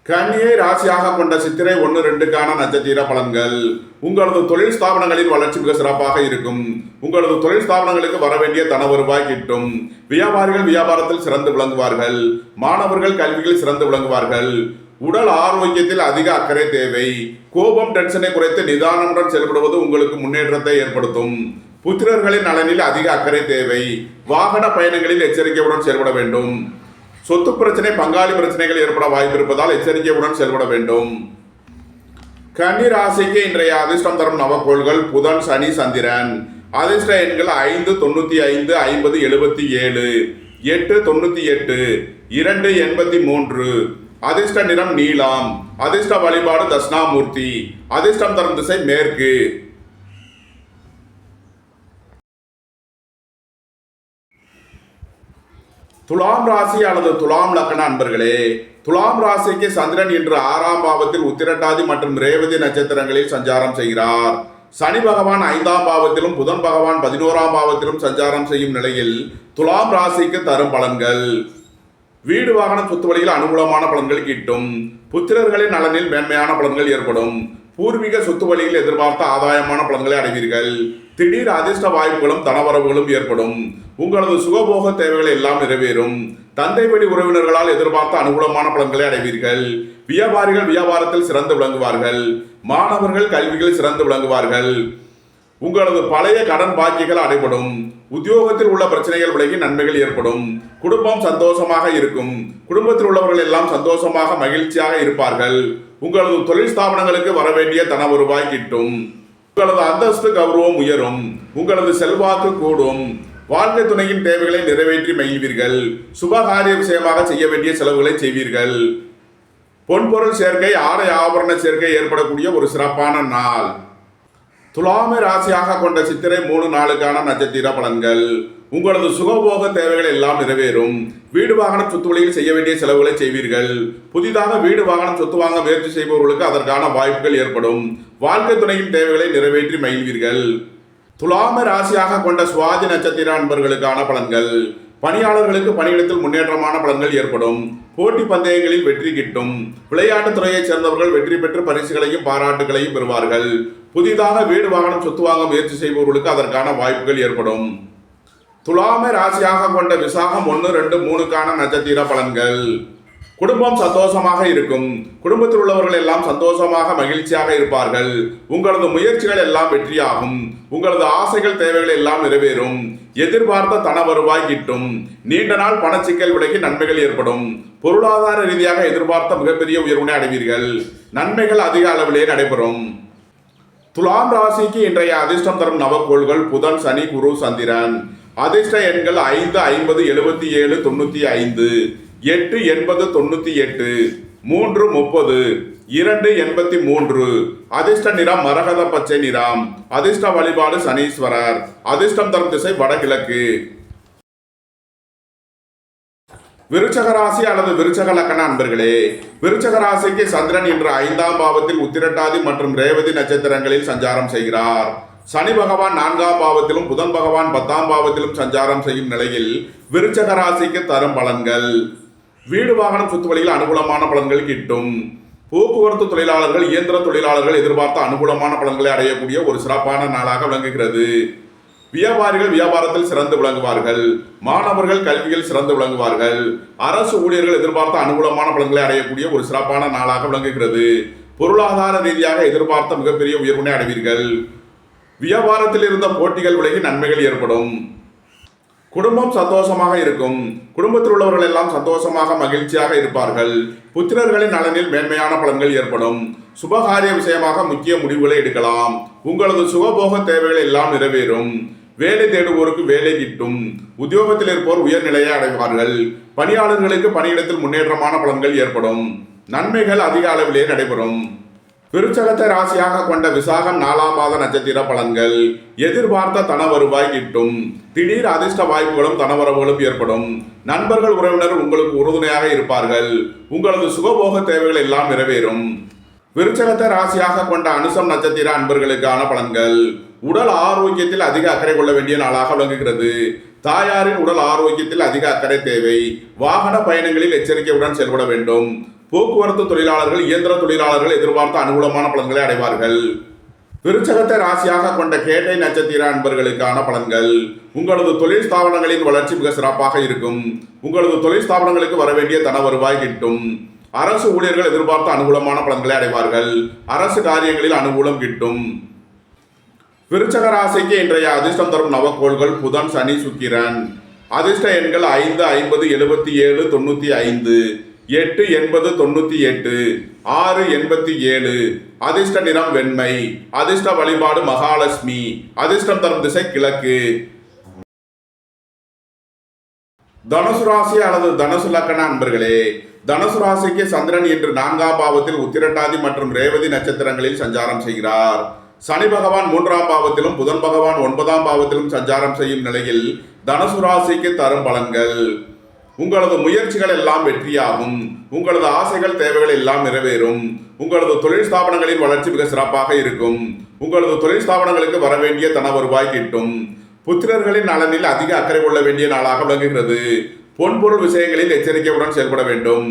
கன்னியை ராசியாக கொண்ட சித்திரை 1-2க்கான நட்சத்திர பலன்கள். உங்களது தொழில் ஸ்தாபனங்களின் வளர்ச்சி மிக சிறப்பாக இருக்கும். உங்களது தொழில் ஸ்தாபனங்களுக்கு வர வேண்டிய தன வருவாய் கிட்டும். வியாபாரிகள் வியாபாரத்தில் சிறந்து விளங்குவார்கள். மாணவர்கள் கல்வியில் சிறந்து விளங்குவார்கள். உடல் ஆரோக்கியத்தில் அதிக அக்கறை தேவை. கோபம் டென்ஷனை குறைத்து நிதானமுடன் செயல்படுவது உங்களுக்கு முன்னேற்றத்தை ஏற்படுத்தும். புத்திரர்களின் நலனில் அதிக அக்கறை தேவை. வாகன பயணங்களில் எச்சரிக்கையுடன் செயல்பட வேண்டும். சொத்து பிரச்சனை பங்காளி பிரச்சனைகள் ஏற்பட வாய்ப்பு இருப்பதால் எச்சரிக்கையுடன் செயல்பட வேண்டும். கன்னி ராசிக்கு இன்றைய அதிர்ஷ்டம் தரும் நவக்கோள்கள் புதன், சனி, சந்திரன். அதிர்ஷ்ட எண்கள் 5, 95, 50, 77, 8, 98, 2, 83. அதிர்ஷ்ட நிறம் நீலம். அதிர்ஷ்ட வழிபாடு தட்சிணாமூர்த்தி. அதிர்ஷ்டம் தரும் திசை மேற்கு. துலாம் ராசி அல்லது துலாம் லக்ன அன்பர்களே, துலாம் ராசிக்கு சந்திரன் இன்று 6ஆம் பாவத்தில் உத்திரட்டாதி மற்றும் ரேவதி நட்சத்திரங்களில் சஞ்சாரம் செய்கிறார். சனி பகவான் 5ஆம் பாவத்திலும் புதன் பகவான் 11ஆம் பாவத்திலும் சஞ்சாரம் செய்யும் நிலையில் துலாம் ராசிக்கு தரும் பலன்கள். வீடு வாகனம் சொத்து வழியில் அனுகூலமான பலன்கள் கிட்டும். புத்திரர்களின் நலனில் மேன்மையான பலன்கள் ஏற்படும். பூர்வீக சொத்து வழியில் எதிர்பார்த்த ஆதாயமான பலன்களை அடைவீர்கள். திடீர் அதிர்ஷ்ட வாய்ப்புகளும் தனவரவுகளும் ஏற்படும். உங்களது சுகபோக தேவைகள் எல்லாம் நிறைவேறும். தந்தை வழி உறவினர்களால் எதிர்பார்த்த அனுகூலமான பலன்களை அடைவீர்கள். வியாபாரிகள் வியாபாரத்தில் சிறந்து விளங்குவார்கள். மாணவர்கள் கல்வியில் சிறந்து விளங்குவார்கள். உங்களது பழைய கடன் பாக்கிகள் அடைபடும். உத்தியோகத்தில் உள்ள பிரச்சனைகள் விலகி நன்மைகள் ஏற்படும். குடும்பம் சந்தோஷமாக இருக்கும். குடும்பத்தில் உள்ளவர்கள் எல்லாம் சந்தோஷமாக மகிழ்ச்சியாக இருப்பார்கள். உங்களது தொழில் ஸ்தாபனங்களுக்கு வரவேண்டிய தன வருவாய் கிட்டும். உங்களது அந்தஸ்து கௌரவம் உயரும். உங்களது செல்வாக்கு கூடும். வாழ்க்கை துணையின் தேவைகளை நிறைவேற்றி மகிழ்வீர்கள். சுபகாரிய விஷயமாக செய்ய வேண்டிய செலவுகளை செய்வீர்கள். பொன்பொருள் சேர்க்கை ஆடை ஆபரண சேர்க்கை ஏற்படக்கூடிய ஒரு சிறப்பான நாள். துலாமை ராசியாக கொண்ட சித்திரை 3-4க்கான நட்சத்திர பலன்கள். உங்களது சுகபோக தேவைகள் எல்லாம் நிறைவேறும். வீடு வாகனம் சொத்து வழியில் செய்ய வேண்டிய செலவுகளை செய்வீர்கள். புதிதாக வீடு வாகனம் சொத்து வாங்க முயற்சி செய்பவர்களுக்கு அதற்கான வாய்ப்புகள் ஏற்படும். வாழ்க்கை துணையின் தேவைகளை நிறைவேற்றி மகிழ்வீர்கள். துலாமை ராசியாக கொண்ட சுவாதி நட்சத்திர அன்பர்களுக்கான பலன்கள். பணியாளர்களுக்கு பணியிடத்தில் முன்னேற்றமான பலன்கள் ஏற்படும். போட்டி பந்தயங்களில் வெற்றி கிட்டும். விளையாட்டுத் துறையைச் சேர்ந்தவர்கள் வெற்றி பெற்று பரிசுகளையும் பாராட்டுகளையும் பெறுவார்கள். புதிதாக வீடு வாகனம் சொத்து வாங்க முயற்சி செய்பவர்களுக்கு அதற்கான வாய்ப்புகள் ஏற்படும். துலாமை ராசியாக கொண்ட விசாகம் 1, 2, 3க்கான நட்சத்திர பலன்கள். குடும்பம் சந்தோஷமாக இருக்கும். குடும்பத்தில் உள்ளவர்கள் எல்லாம் சந்தோஷமாக மகிழ்ச்சியாக இருப்பார்கள். உங்களது முயற்சிகள் எல்லாம் வெற்றியாகும். உங்களது ஆசைகள் தேவைகள் எல்லாம் நிறைவேறும். எதிர்பார்த்த தன வருவாய் கிட்டும். நீண்ட நாள் பணச்சிக்கல் விலகி நன்மைகள் ஏற்படும். பொருளாதார ரீதியாக எதிர்பார்த்த மிகப்பெரிய உயர்வினை அடைவீர்கள். நன்மைகள் அதிக அளவிலே நடைபெறும். துலாம் ராசிக்கு இன்றைய அதிர்ஷ்டம் தரும் நவக்கோள்கள் புதன், சனி, குரு, சந்திரன். அதிர்ஷ்ட எண்கள் 5, 50, 77, 95, 8, 80, 98, 3, 30, 2, 83. அதிர்ஷ்ட நிறம் மரகத பச்சை நிறம். அதிர்ஷ்ட வழிபாடு சனீஸ்வரர். அதிர்ஷ்டம் தரும் திசை வடகிழக்கு. விருச்சக ராசி அல்லது விருச்சக லக்ன அன்பர்களே, விருச்சக ராசிக்கு சந்திரன் இன்று 5ஆம் பாவத்தில் உத்திரட்டாதி மற்றும் ரேவதி நட்சத்திரங்களில் சஞ்சாரம் செய்கிறார். சனி பகவான் 4ஆம் பாவத்திலும் புதன் பகவான் 10ஆம் பாவத்திலும் சஞ்சாரம் செய்யும் நிலையில் விருச்சக ராசிக்கு தரும் பலன்கள். வீடு வாகனம் சொத்து வழியில் அனுகூலமான பலன்கள் கிட்டும். போக்குவரத்து தொழிலாளர்கள் இயந்திர தொழிலாளர்கள் எதிர்பார்த்த அனுகூலமான பலன்களை அடையக்கூடிய ஒரு சிறப்பான நாளாக விளங்குகிறது. வியாபாரிகள் வியாபாரத்தில் சிறந்து விளங்குவார்கள். மாணவர்கள் கல்வியில் சிறந்து விளங்குவார்கள். அரசு ஊழியர்கள் எதிர்பார்த்த அனுகூலமான பலன்களை அடையக்கூடிய ஒரு சிறப்பான நாளாக விளங்குகிறது. பொருளாதார ரீதியாக எதிர்பார்த்த மிகப்பெரிய உயர்வினை அடைவீர்கள். வியாபாரத்தில் இருந்த போட்டிகள் விலகி நன்மைகள் ஏற்படும். குடும்பம் சந்தோஷமாக இருக்கும். குடும்பத்தில் உள்ளவர்கள் எல்லாம் சந்தோஷமாக மகிழ்ச்சியாக இருப்பார்கள். புத்திரர்களின் நலனில் மேன்மையான பலன்கள் ஏற்படும். சுபகாரிய விஷயமாக முக்கிய முடிவுகளை எடுக்கலாம். உங்களது சுகபோக தேவைகள் எல்லாம் நிறைவேறும். வேலை தேடுவோருக்கு வேலை கிட்டும். உத்தியோகத்தில் இருப்போர் உயர்நிலையை அடைவார்கள். பணியாளர்களுக்கு பணியிடத்தில் முன்னேற்றமான பலன்கள் ஏற்படும். நன்மைகள் அதிக அளவிலே நடைபெறும். விருச்சகத்தை ராசியாக கொண்ட விசாகம் 4ஆம் பாத நட்சத்திர பலன்கள். எதிர்பார்த்த தன வருவாய் கிட்டும். திடீர் அதிர்ஷ்ட வாய்ப்புகளும் தனவரவுகளும் ஏற்படும். நண்பர்கள் உறவினர் உங்களுக்கு உறுதுணையாக இருப்பார்கள். உங்களது சுகபோக தேவைகள் எல்லாம் நிறைவேறும். விருச்சகத்தை ராசியாக கொண்ட அனுசம் நட்சத்திர அன்பர்களுக்கான பலன்கள். உடல் ஆரோக்கியத்தில் அதிக அக்கறை கொள்ள வேண்டிய நாளாக விளங்குகிறது. தாயாரின் உடல் ஆரோக்கியத்தில் அதிக அக்கறை தேவை. வாகன பயணங்களில் எச்சரிக்கையுடன் செயல்பட வேண்டும். போக்குவரத்து தொழிலாளர்கள், இயந்திர தொழிலாளர்கள் எதிர்பார்த்த அனுகூலமான பலன்களை அடைவார்கள். விருச்சகத்தை ராசியாக கொண்ட கேட்டை நட்சத்திர அன்பர்களுக்கான பலன்கள். உங்களது தொழில் ஸ்தாபனங்களின் வளர்ச்சி மிக சிறப்பாக இருக்கும். உங்களது தொழில் ஸ்தாபனங்களுக்கு வர வேண்டிய தன வருவாய் கிட்டும். அரசு ஊழியர்கள் எதிர்பார்த்த அனுகூலமான பலன்களை அடைவார்கள். அரசு காரியங்களில் அனுகூலம் கிட்டும். விருச்சக ராசிக்கு இன்றைய அதிர்ஷ்டம் தரும் நவக்கோள்கள் புதன், சனி, சுக்கிரன். அதிர்ஷ்ட எண்கள் 5, 50, 77, 95, 8, 80, 98, 6, 87. அதிர்ஷ்ட நிறம் வெண்மை. அதிர்ஷ்ட வழிபாடு மகாலட்சுமி. அதிர்ஷ்டம் தரும் திசை கிழக்கு. தனுசு ராசி அல்லது தனுசு லக்கண அன்பர்களே, தனுசு ராசிக்கு சந்திரன் இன்று 4ஆம் பாவத்தில் உத்திரட்டாதி மற்றும் ரேவதி நட்சத்திரங்களில் சஞ்சாரம் செய்கிறார். சனி பகவான் 3ஆம் பாவத்திலும் புதன் பகவான் 9ஆம் பாவத்திலும் சஞ்சாரம் செய்யும் நிலையில் தனுசு ராசிக்கு தரும் பலன்கள். உங்களது முயற்சிகள் எல்லாம் வெற்றியாகும். உங்களது ஆசைகள், தேவைகள் எல்லாம் நிறைவேறும். உங்களது தொழில் ஸ்தாபனங்களின் வளர்ச்சி மிக சிறப்பாக இருக்கும். உங்களது தொழில் ஸ்தாபனங்களுக்கு வர வேண்டிய தன வருவாய் கிட்டும். புத்திரர்களின் நலனில் அதிக அக்கறை கொள்ள வேண்டிய நாளாக விளங்குகிறது. பொன்பொருள் விஷயங்களில் எச்சரிக்கையுடன் செயல்பட வேண்டும்.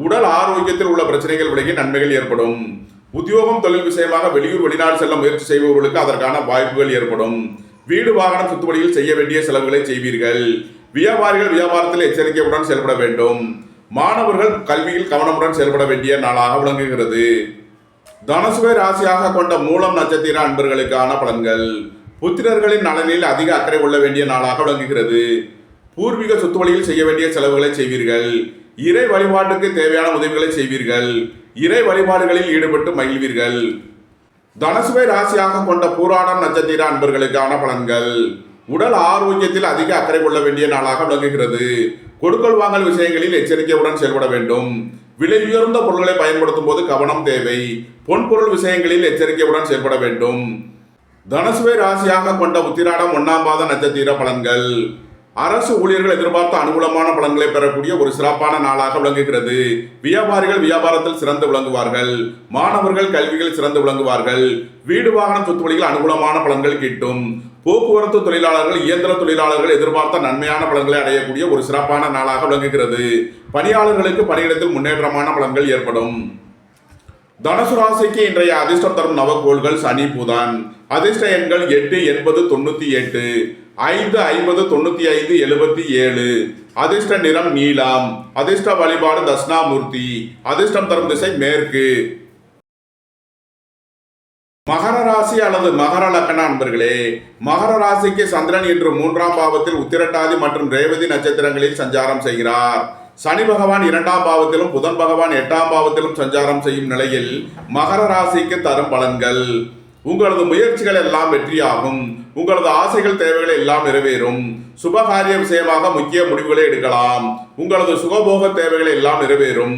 உடல் ஆரோக்கியத்தில் உள்ள பிரச்சனைகள் விலகி நன்மைகள் ஏற்படும். உத்தியோகம், தொழில் விஷயமாக வெளியூர், வெளிநாடு செல்ல முயற்சி செய்பவர்களுக்கு அதற்கான வாய்ப்புகள் ஏற்படும். வீடு, வாகனம், சுத்துவழியில் செய்ய வேண்டிய செலவுகளை செய்வீர்கள். வியாபாரிகள் வியாபாரத்தில் எச்சரிக்கையுடன் செயல்பட வேண்டும். மாணவர்கள் கல்வியில் கவனமுடன் செயல்பட வேண்டிய நாளாக விளங்குகிறது. தனுசுவை ராசியாக கொண்ட மூலம் நட்சத்திர அன்பர்களுக்கான பலன்கள். புத்திரர்களின் நலனில் அதிக அக்கறை கொள்ள வேண்டிய நாளாக விளங்குகிறது. பூர்வீக சொத்து வழியில் செய்ய வேண்டிய செலவுகளை செய்வீர்கள். இறை வழிபாட்டுக்கு தேவையான உதவிகளை செய்வீர்கள். இறை வழிபாடுகளில் ஈடுபட்டு மகிழ்வீர்கள். தனுசுவை ராசியாக கொண்ட பூராடம் நட்சத்திர அன்பர்களுக்கான பலன்கள். உடல் ஆரோக்கியத்தில் அதிக அக்கறை கொள்ள வேண்டிய நாளாக விளங்குகிறது. கொடுக்கல் வாங்கல் விஷயங்களில் எச்சரிக்கையுடன் செயல்பட வேண்டும். விலை உயர்ந்த பொருட்களை பயன்படுத்தும் போது கவனம் தேவை. பொன்பொருள் விஷயங்களில் எச்சரிக்கையுடன் செயல்பட வேண்டும். தனுசுவை ராசியாக கொண்ட உத்திராடம் 1ஆம் பாத நட்சத்திர பலன்கள். அரசு ஊழியர்கள் எதிர்பார்த்த அனுகூலமான பலன்களை பெறக்கூடிய ஒரு சிறப்பான நாளாக விளங்குகிறது. வியாபாரிகள் வியாபாரத்தில் சிறந்து விளங்குவார்கள். மாணவர்கள் கல்வியில் சிறந்து விளங்குவார்கள். வீடு, வாகனம், சொத்துவழியில் அனுகூலமான பலன்கள் கிட்டும். போக்குவரத்து தொழிலாளர்கள், இயந்திர தொழிலாளர்கள் எதிர்பார்த்த நன்மையான பலன்களை அடையக்கூடிய ஒரு சிறப்பான நாளாக விளங்குகிறது. பணியாளர்களுக்கு பணியிடத்தில் முன்னேற்றமான பலன்கள் ஏற்படும். தனுசு ராசிக்கு இன்றைய அதிர்ஷ்டம் தரும் நவக்கோள்கள் சனி, புதன். அதிர்ஷ்ட எண்கள் 8, 80, 98, 5, 50, 95, 77. அதிர்ஷ்ட நிறம் நீலம். அதிர்ஷ்ட வழிபாடு தட்சிணாமூர்த்தி. அதிர்ஷ்டம் தரும் திசை மேற்கு. மகர ராசி அல்லது மகர லக்கண அன்பர்களே, மகர ராசிக்கு சந்திரன் இன்று 3ஆம் பாவத்தில் உத்திரட்டாதி மற்றும் ரேவதி நட்சத்திரங்களில் சஞ்சாரம் செய்கிறார். சனி பகவான் 2ஆம் பாவத்திலும் புதன் பகவான் 8ஆம் பாவத்திலும் சஞ்சாரம் செய்யும் நிலையில் மகர ராசிக்கு தரும் பலன்கள். உங்களது முயற்சிகள் எல்லாம் வெற்றியாகும். உங்களது ஆசைகள், தேவைகள் எல்லாம் நிறைவேறும். சுபகாரிய விஷயமாக முக்கிய முடிவுகளை எடுக்கலாம். உங்களது சுகபோக தேவைகள் எல்லாம் நிறைவேறும்.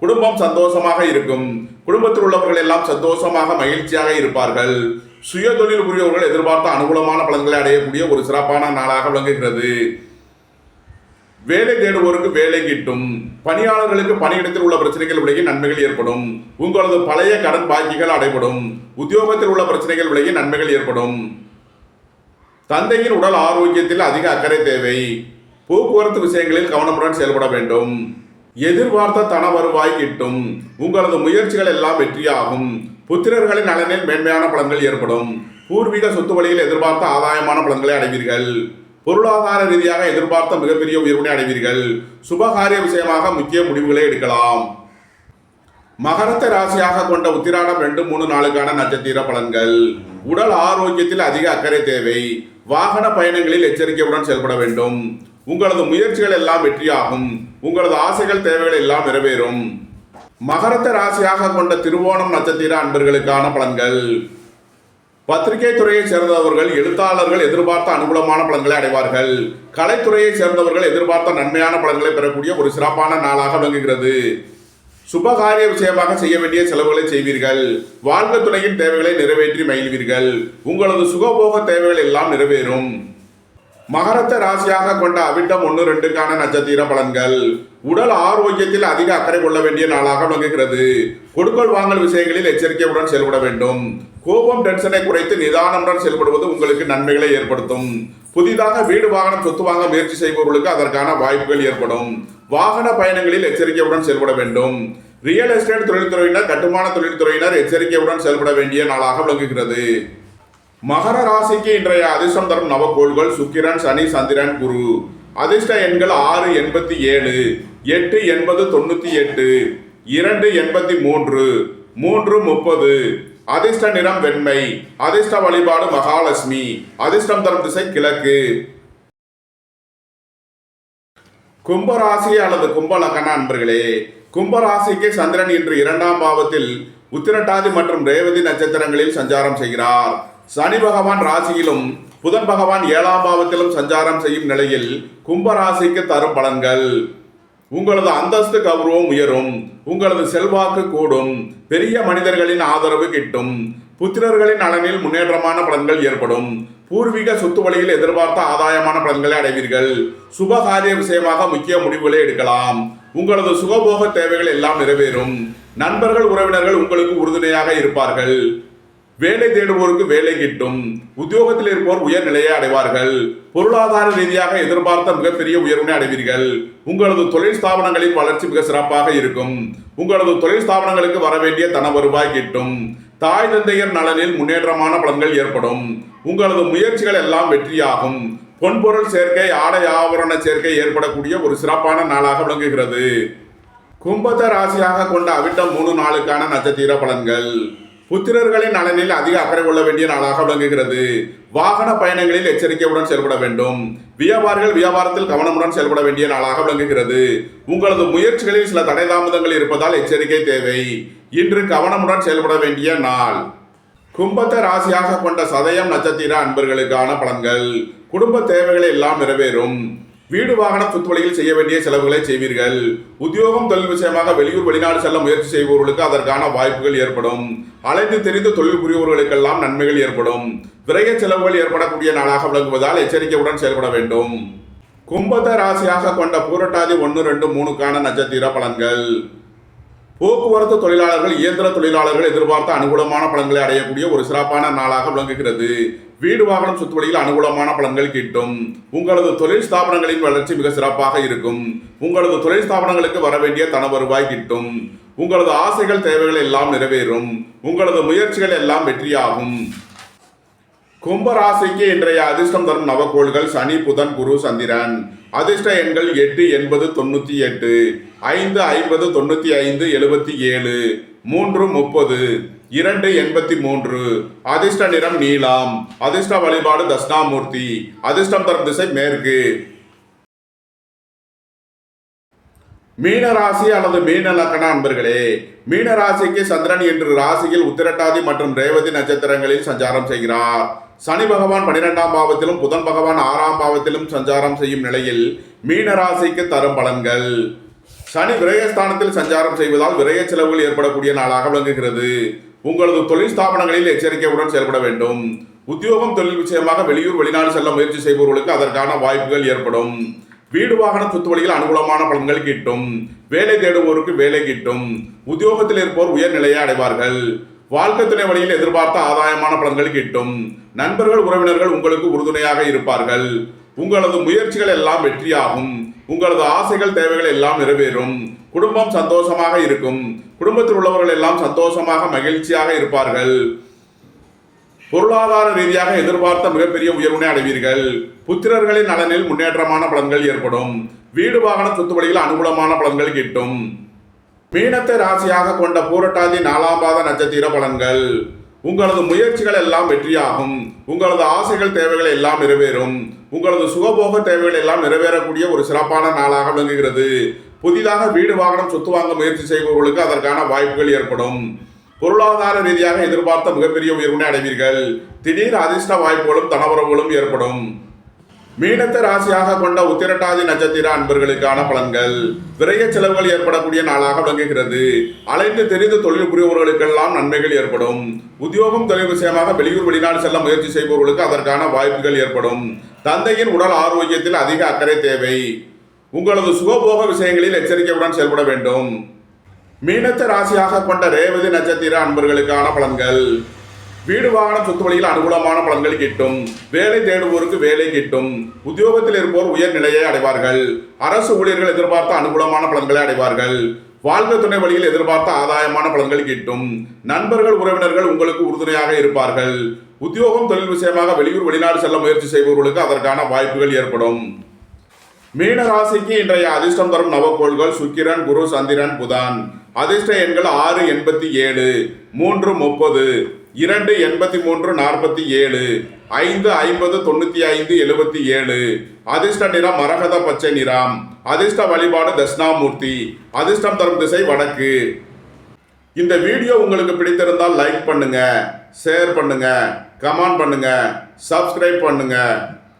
குடும்பம் சந்தோஷமாக இருக்கும். குடும்பத்தில் உள்ளவர்கள் எல்லாம் சந்தோஷமாக மகிழ்ச்சியாக இருப்பார்கள். சுய தொழில் புரியவர்கள் எதிர்பார்த்த அனுகூலமான பலன்களை அடையக்கூடிய ஒரு சிறப்பான நாளாக விளங்குகிறது. வேலை தேடுவோருக்கு வேலை கிட்டும். பணியாளர்களுக்கு பணியிடத்தில் உள்ள பிரச்சனைகள் விலகி நன்மைகள் ஏற்படும். உங்களது பழைய கடன் பாக்கிகள் அடைபடும். உத்தியோகத்தில் உள்ள பிரச்சனைகள் விலகி நன்மைகள் ஏற்படும். தந்தையின் உடல் ஆரோக்கியத்தில் அதிக அக்கறை தேவை. போக்குவரத்து விஷயங்களில் கவனமுடன் செயல்பட வேண்டும். எதிர்பார்த்த தன வருவாய் கிட்டும். உங்களது முயற்சிகள் எல்லாம் வெற்றியாகும். புத்திரர்களின் நலனில் மேன்மையான பலன்கள் ஏற்படும். பூர்வீக சொத்து வழியில் எதிர்பார்த்த ஆதாயமான பலன்களை அடைவீர்கள். பொருளாதார ரீதியாக எதிர்பார்த்த மிகப்பெரிய உயர்வினை அடைவீர்கள். சுபகாரிய விஷயமாக முக்கிய முடிவுகளை எடுக்கலாம். மகரத்தை ராசியாக கொண்ட உத்திராடம் 2, 3, 4க்கான நட்சத்திர பலன்கள். உடல் ஆரோக்கியத்தில் அதிக அக்கறை தேவை. வாகன பயணங்களில் எச்சரிக்கையுடன் செயல்பட வேண்டும். உங்களது முயற்சிகள் எல்லாம் வெற்றியாகும். உங்களது ஆசைகள், தேவைகள் எல்லாம் நிறைவேறும். மகரத்தை ராசியாக கொண்ட திருவோணம் நட்சத்திர அன்பர்களுக்கான பலன்கள். பத்திரிகை துறையை சேர்ந்தவர்கள், எழுத்தாளர்கள் எதிர்பார்த்த அனுகூலமான பலன்களை அடைவார்கள். கலைத்துறையை சேர்ந்தவர்கள் எதிர்பார்த்த நன்மையான பலன்களை பெறக்கூடிய ஒரு சிறப்பான நாளாக விளங்குகிறது. சுபகாரிய விஷயமாக செய்ய வேண்டிய செலவுகளை செய்வீர்கள். வாழ்க்கை துணையின் தேவைகளை நிறைவேற்றி மகிழ்வீர்கள். உங்களது சுகபோக தேவைகள் எல்லாம் நிறைவேறும். மகரத்தை ராசியாக கொண்ட அவிட்டம் 1-2க்கான நட்சத்திர பலன்கள். உடல் ஆரோக்கியத்தில் அதிக அக்கறை கொள்ள வேண்டிய நாளாக விளங்குகிறது. கொடுக்கல் வாங்கல் விஷயங்களில் எச்சரிக்கையுடன் செயல்பட வேண்டும். கோபம் டென்ஷனை குறைத்து நிதானமுடன் செயல்படுவது உங்களுக்கு நன்மைகளை ஏற்படுத்தும். புதிதாக வீடு வாகனம் சொத்து வாங்க முயற்சி செய்பவர்களுக்கு அதற்கான வாய்ப்புகள் ஏற்படும். வாகன பயணங்களில் எச்சரிக்கையுடன் செயல்பட வேண்டும். ரியல் எஸ்டேட் தொழில்துறையினர், கட்டுமான தொழில்துறையினர் எச்சரிக்கையுடன் செயல்பட வேண்டிய நாளாக விளங்குகிறது. மகர ராசிக்கு இன்றைய அதிர்ஷ்டம் தரும் நவகோள்கள் சுக்கிரன், சனி, சந்திரன், குரு. அதிர்ஷ்ட எண்கள் 6, 87, 8, 80, 98, 2, 83, 3, 30. அதிர்ஷ்ட நிறம் வெண்மை. அதிர்ஷ்ட வழிபாடு மகாலட்சுமி. அதிர்ஷ்டம் தரும் திசை கிழக்கு. கும்பராசி அல்லது கும்பலக்கண அன்பர்களே, கும்பராசிக்கு சந்திரன் இன்று 2ஆம் பாவத்தில் உத்திரட்டாதி மற்றும் ரேவதி நட்சத்திரங்களில் சஞ்சாரம் செய்கிறார். சனி பகவான் ராசியிலும் புதன் பகவான் 7ஆம் பாவத்திலும் சஞ்சாரம் செய்யும் நிலையில் கும்பராசிக்கு தரும் பலன்கள். உங்களது அந்தஸ்து கௌரவம் உயரும். உங்களது செல்வாக்கு கூடும். பெரிய மனிதர்களின் ஆதரவு கிட்டும். புத்திரர்களின் நலனில் முன்னேற்றமான பலன்கள் ஏற்படும். பூர்வீக சொத்து வழியில் எதிர்பார்த்த ஆதாயமான பலன்களை அடைவீர்கள். சுபகாரிய விஷயமாக முக்கிய முடிவுகளை எடுக்கலாம். உங்களது சுகபோக தேவைகள் எல்லாம் நிறைவேறும். நண்பர்கள், உறவினர்கள் உங்களுக்கு உறுதுணையாக இருப்பார்கள். வேலை தேடுவோருக்கு வேலை கிட்டும். உத்தியோகத்தில் இருப்போர் உயர் நிலையை அடைவார்கள். பொருளாதார ரீதியாக எதிர்பார்த்த மிகப்பெரிய உயர்வினை அடைவீர்கள். உங்களது தொழில் ஸ்தாபனங்களின் வளர்ச்சி மிக சிறப்பாக இருக்கும். உங்களது தொழில் ஸ்தாபனங்களுக்கு வரவேண்டிய தன வருவாய் கிட்டும். தாய் தந்தையர் நலனில் முன்னேற்றமான பலன்கள் ஏற்படும். உங்களது முயற்சிகள் எல்லாம் வெற்றியாகும். பொன்பொருள் சேர்க்கை, ஆடை ஆபரண சேர்க்கை ஏற்படக்கூடிய ஒரு சிறப்பான நாளாக விளங்குகிறது. கும்பத்தை ராசியாக கொண்ட அவிட்டம் 3-4க்கான நட்சத்திர பலன்கள். புத்திரர்களின் நலனில் அதிக அக்கறை கொள்ள வேண்டிய நாளாக விளங்குகிறது. வாகன பயணங்களில் எச்சரிக்கையுடன் செயல்பட வேண்டும். வியாபாரிகள் வியாபாரத்தில் கவனமுடன் செயல்பட வேண்டிய நாளாக விளங்குகிறது. உங்களது முயற்சிகளில் சில தடை தாமதங்கள் இருப்பதால் எச்சரிக்கை தேவை. இன்று கவனமுடன் செயல்பட வேண்டிய நாள். கும்பத்தை ராசியாக கொண்ட சதயம் நட்சத்திர அன்பர்களுக்கான பலன்கள். குடும்ப தேவைகளை எல்லாம் நிறைவேறும். வீடு வாகனம் சொத்து வழியில் செய்ய வேண்டிய செலவுகளை செய்வீர்கள். உத்தியோகம் தொழில் விஷயமாக வெளியூர் வெளிநாடு செல்ல முயற்சி செய்பவர்களுக்கு அதற்கான வாய்ப்புகள் ஏற்படும். அலைந்து தெரிந்து தொழில் புரிபவர்களுக்கெல்லாம் நன்மைகள் ஏற்படும். விரைய செலவுகள் ஏற்படக்கூடிய நாளாக விளங்குவதால் எச்சரிக்கையுடன் செயல்பட வேண்டும். கும்பத்தை ராசியாக கொண்ட பூரட்டாதி 1, 2, 3க்கான நட்சத்திர பலன்கள். போக்குவரத்து தொழிலாளர்கள், இயந்திர தொழிலாளர்கள் எதிர்பார்த்த அனுகூலமான பலன்களை அடையக்கூடிய ஒரு சிறப்பான நாளாக விளங்குகிறது. வீடு வாகனம் சொத்து வழியில் அனுகூலமான பலன்கள் கிட்டும். உங்களது தொழில் ஸ்தாபனங்களின் வளர்ச்சி மிக சிறப்பாக இருக்கும். உங்களது தொழில் ஸ்தாபனங்களுக்கு வரவேண்டிய தன வருவாய் கிட்டும். உங்களது ஆசைகள், தேவைகள் எல்லாம் நிறைவேறும். உங்களது முயற்சிகள் எல்லாம் வெற்றியாகும். கும்பராசிக்கு இன்றைய அதிர்ஷ்டம் தரும் நவகோள்கள் சனி, புதன், குரு, சந்திரன். அதிர்ஷ்ட எண்கள் 8, 80, 98, 5, 50, 95, 77, 3, 30, 2, 83. அதிர்ஷ்ட நிறம் நீலம். அதிர்ஷ்ட வழிபாடு தட்சிணாமூர்த்தி. அதிர்ஷ்டம் தரும் திசை மேற்கு. மீனராசி அல்லது மீன லக்கண அன்பர்களே, மீனராசிக்கு சந்திரன் இன்று ராசியில் உத்திரட்டாதி மற்றும் ரேவதி நட்சத்திரங்களில் சஞ்சாரம் செய்கிறார். சனி பகவான் 12ஆம் பாவத்திலும் புதன் பகவான் 6ஆம் பாவத்திலும் சஞ்சாரம் செய்யும் நிலையில் மீனராசிக்கு தரும் பலன்கள். சனி விரயஸ்தானத்தில் சஞ்சாரம் செய்வதால் விரய செலவுகள் ஏற்படக்கூடிய நாளாக விளங்குகிறது. உங்களது தொழில் ஸ்தாபனங்களில் எச்சரிக்கையுடன் செயல்பட வேண்டும். உத்தியோகம் தொழில் விஷயமாக வெளியூர் வெளிநாடு செல்ல முயற்சி செய்பவர்களுக்கு அதற்கான வாய்ப்புகள் ஏற்படும். வீடு வாகனம் சொத்து வழியில் அனுகூலமான பலன்கள் கிட்டும். வேலை தேடுவோருக்கு வேலை கிட்டும். உத்தியோகத்தில் இருப்போர் உயர் நிலையை அடைவார்கள். வாழ்க்கை துணை வழியில் எதிர்பார்த்த ஆதாயமான பலன்கள் கிட்டும். நண்பர்கள், உறவினர்கள் உங்களுக்கு உறுதுணையாக இருப்பார்கள். உங்களது முயற்சிகள் எல்லாம் வெற்றியாகும். உங்களது ஆசைகள், தேவைகள் எல்லாம் நிறைவேறும். குடும்பம் சந்தோஷமாக இருக்கும். குடும்பத்தில் உள்ளவர்கள் எல்லாம் சந்தோஷமாக மகிழ்ச்சியாக இருப்பார்கள். பொருளாதார ரீதியாக எதிர்பார்த்த மிகப்பெரிய உயர்வினை அடைவீர்கள். புத்திரர்களின் நலனில் முன்னேற்றமான பலன்கள் ஏற்படும். வீடு வாகன சொத்து வழியில் அனுகூலமான பலன்கள் கிட்டும். மீனத்தை ராசியாக கொண்ட பூரட்டாதி 4ஆம் பாத நட்சத்திர பலன்கள். உங்களது முயற்சிகள் எல்லாம் வெற்றியாகும். உங்களது ஆசைகள், தேவைகள் எல்லாம் நிறைவேறும். உங்களது சுகபோக தேவைகள் எல்லாம் நிறைவேறக்கூடிய ஒரு சிறப்பான நாளாக விளங்குகிறது. புதிதாக வீடு வாகனம் சொத்து வாங்க முயற்சி செய்பவர்களுக்கு அதற்கான வாய்ப்புகள் ஏற்படும். பொருளாதார ரீதியாக எதிர்பார்த்த மிகப்பெரிய உயர்வினை அடைவீர்கள். திடீர் அதிர்ஷ்ட வாய்ப்புகளும் தனவரவுகளும் ஏற்படும். மீனத்தை ராசியாக கொண்ட உத்திரட்டாதி நட்சத்திர அன்பர்களுக்கான பலன்கள். விரைய செலவுகள் ஏற்படக்கூடிய நாளாக விளங்குகிறது. அலைந்து தெரிந்து தொழில் புரிபவர்களுக்கெல்லாம் நன்மைகள் ஏற்படும். உத்தியோகம் தொழில் விஷயமாக வெளியூர் வெளிநாடு செல்ல முயற்சி செய்பவர்களுக்கு அதற்கான வாய்ப்புகள் ஏற்படும். தந்தையின் உடல் ஆரோக்கியத்தில் அதிக அக்கறை தேவை. உங்களது சுகபோக விஷயங்களில் எச்சரிக்கையுடன் செயல்பட வேண்டும். மீனத்தை ராசியாக கொண்ட ரேவதி நட்சத்திர அன்பர்களுக்கான பலன்கள். வீடு வாகனம் சொத்து வழியில் அனுகூலமான பலன்கள் கிட்டும். வேலை தேடுவோருக்கு வேலை கிட்டும். உத்தியோகத்தில் இருப்போர் உயர்நிலையை அடைவார்கள். அரசு ஊழியர்கள் எதிர்பார்த்த அனுகூலமான பலன்களை அடைவார்கள். வாழ்க்கை துணை வழியில் எதிர்பார்த்த ஆதாயமான பலன்கள் கிட்டும். நண்பர்கள் உறவினர்கள் உங்களுக்கு உறுதுணையாக இருப்பார்கள். உத்தியோகம் தொழில் விஷயமாக வெளியூர் வெளிநாடு செல்ல முயற்சி செய்பவர்களுக்கு அதற்கான வாய்ப்புகள் ஏற்படும். மீன ராசிக்கு இன்றைய அதிர்ஷ்டம் தரும் நவக்கோள்கள் சுக்கிரன், குரு, சந்திரன், புதன். அதிர்ஷ்ட எண்கள் 6, 87, 3, 30, 2, 83, 47, 5, 50, 95, 77. அதிர்ஷ்ட நிறம் மரகத பச்சை நிறம். அதிர்ஷ்ட வழிபாடு தட்சிணாமூர்த்தி. அதிர்ஷ்டம் தரும் திசை வடக்கு. இந்த வீடியோ உங்களுக்கு பிடித்திருந்தால் லைக் பண்ணுங்க, ஷேர் பண்ணுங்க, கமெண்ட் பண்ணுங்க, சப்ஸ்கிரைப் பண்ணுங்க.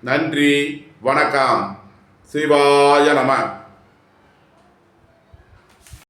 நன்றி, வணக்கம். சிவாய நம.